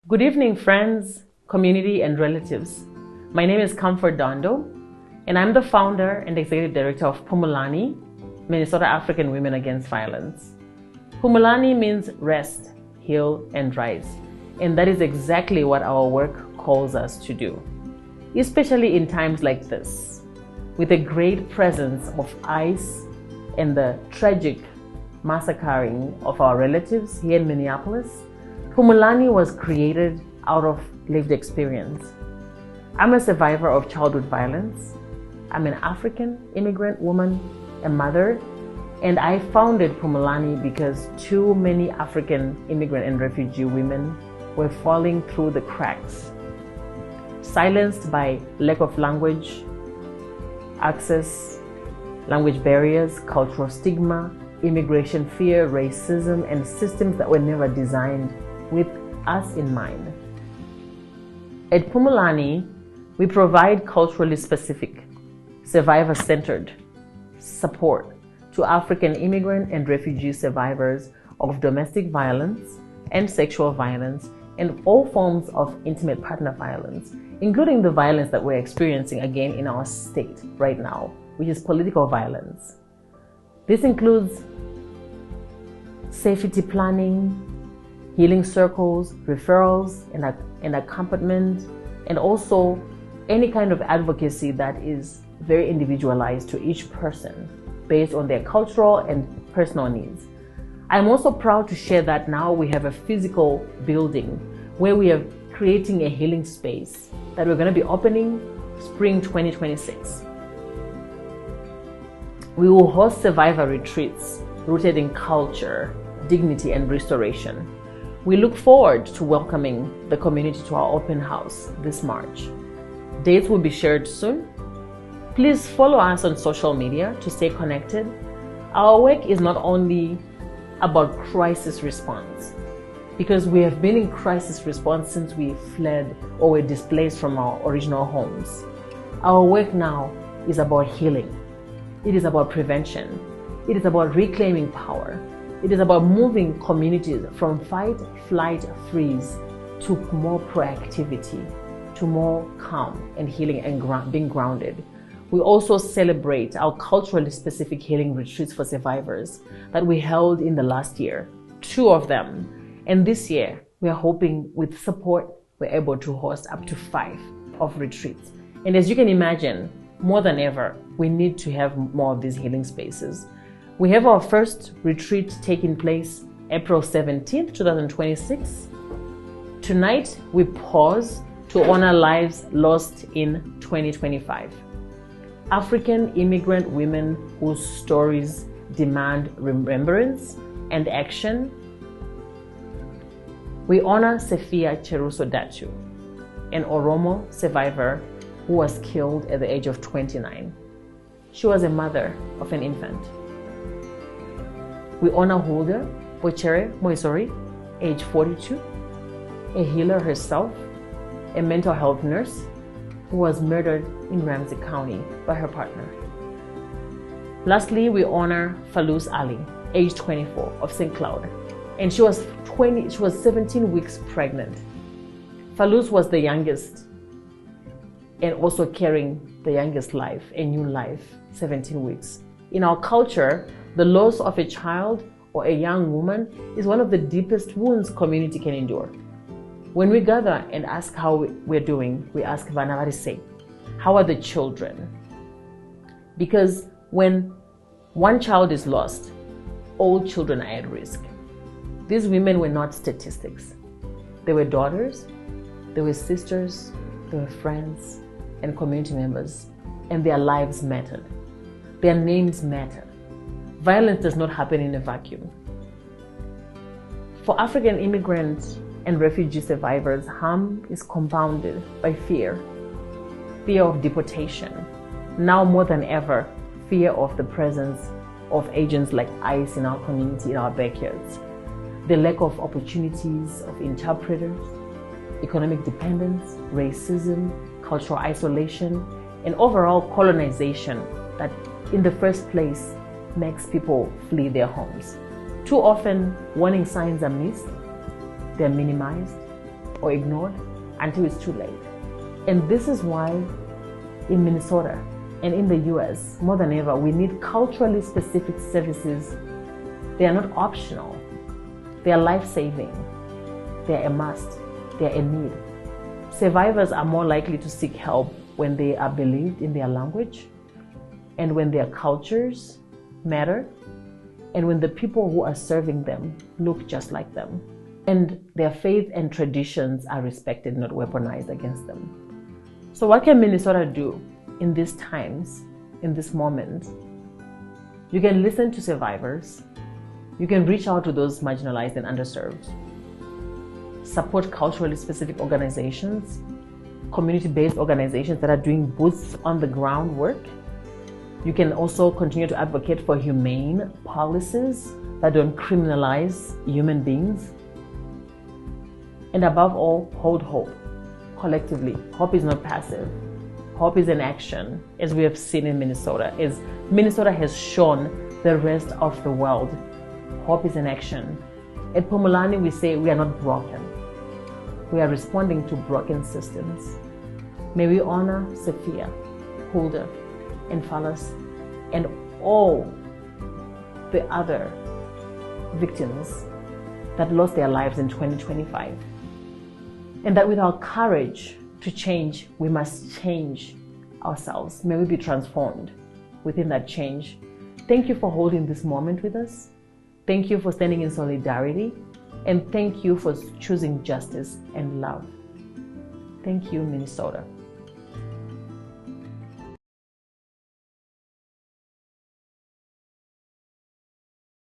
Good evening, friends, community, and relatives. My name is Comfort Dondo, and I'm the founder and executive director of Phumulani, Minnesota African Women Against Violence. Phumulani means rest, heal, and rise, and that is exactly what our work calls us to do, especially in times like this, with the great presence of ICE and the tragic massacring of our relatives here in Minneapolis. Phumulani was created out of lived experience. I'm a survivor of childhood violence. I'm an African immigrant woman, a mother, and I founded Phumulani because too many African immigrant and refugee women were falling through the cracks, silenced by lack of language, access, language barriers, cultural stigma, immigration fear, racism, and systems that were never designed with us in mind. At Phumulani, we provide culturally specific, survivor-centered support to African immigrant and refugee survivors of domestic violence and sexual violence and all forms of intimate partner violence, including the violence that we're experiencing again in our state right now, which is political violence. This includes safety planning, healing circles, referrals, and accompaniment, and also any kind of advocacy that is very individualized to each person based on their cultural and personal needs. I'm also proud to share that now we have a physical building where we are creating a healing space that we're going to be opening spring 2026. We will host survivor retreats rooted in culture, dignity, and restoration. We look forward to welcoming the community to our open house this March. Dates will be shared soon. Please follow us on social media to stay connected. Our work is not only about crisis response, because we have been in crisis response since we fled or were displaced from our original homes. Our work now is about healing. It is about prevention. It is about reclaiming power. It is about moving communities from fight, flight, freeze to more proactivity, to more calm and healing and being grounded. We also celebrate our culturally specific healing retreats for survivors that we held in the last year, 2 of them. And this year, we are hoping with support, we're able to host up to 5 of retreats. And as you can imagine, more than ever, we need to have more of these healing spaces. We have our first retreat taking place April 17th, 2026. Tonight, we pause to honor lives lost in 2025. African immigrant women whose stories demand remembrance and action. We honor Sefia Cheruso Dachu, an Oromo survivor who was killed at the age of 29. She was a mother of an infant. We honor Hulda Bochere Moisori, age 42, a healer herself, a mental health nurse who was murdered in Ramsey County by her partner. Lastly, we honor Faluz Ali, age 24, of St. Cloud, and she was 17 weeks pregnant. Faluz was the youngest and also carrying the youngest life, a new life, 17 weeks. In our culture, the loss of a child or a young woman is one of the deepest wounds community can endure. When we gather and ask how we're doing, we ask Vana Varise, how are the children? Because when one child is lost, all children are at risk. These women were not statistics. They were daughters, they were sisters, they were friends, and community members, and their lives mattered. Their names matter. Violence does not happen in a vacuum. For African immigrants and refugee survivors, harm is compounded by fear of deportation. Now more than ever, fear of the presence of agents like ICE in our community, in our backyards. The lack of opportunities of interpreters, economic dependence, racism, cultural isolation, and overall colonization that in the first place makes people flee their homes. Too often, warning signs are missed, they're minimized, or ignored until it's too late. And this is why in Minnesota and in the US, more than ever, we need culturally specific services. They are not optional. They are life-saving. They are a must. They are a need. Survivors are more likely to seek help when they are believed in their language, and when their cultures matter, and when the people who are serving them look just like them, and their faith and traditions are respected, not weaponized against them. So what can Minnesota do in these times, in this moment? You can listen to survivors. You can reach out to those marginalized and underserved. Support culturally specific organizations, community-based organizations that are doing boots on the ground work. You can also continue to advocate for humane policies that don't criminalize human beings. And above all, hold hope collectively. Hope is not passive. Hope is an action, as we have seen in Minnesota, as Minnesota has shown the rest of the world. Hope is an action. At Phumulani, we say we are not broken. We are responding to broken systems. May we honor Sophia, Hulda, and Phallus, and all the other victims that lost their lives in 2025. And that with our courage to change, we must change ourselves. May we be transformed within that change. Thank you for holding this moment with us. Thank you for standing in solidarity. And thank you for choosing justice and love. Thank you, Minnesota.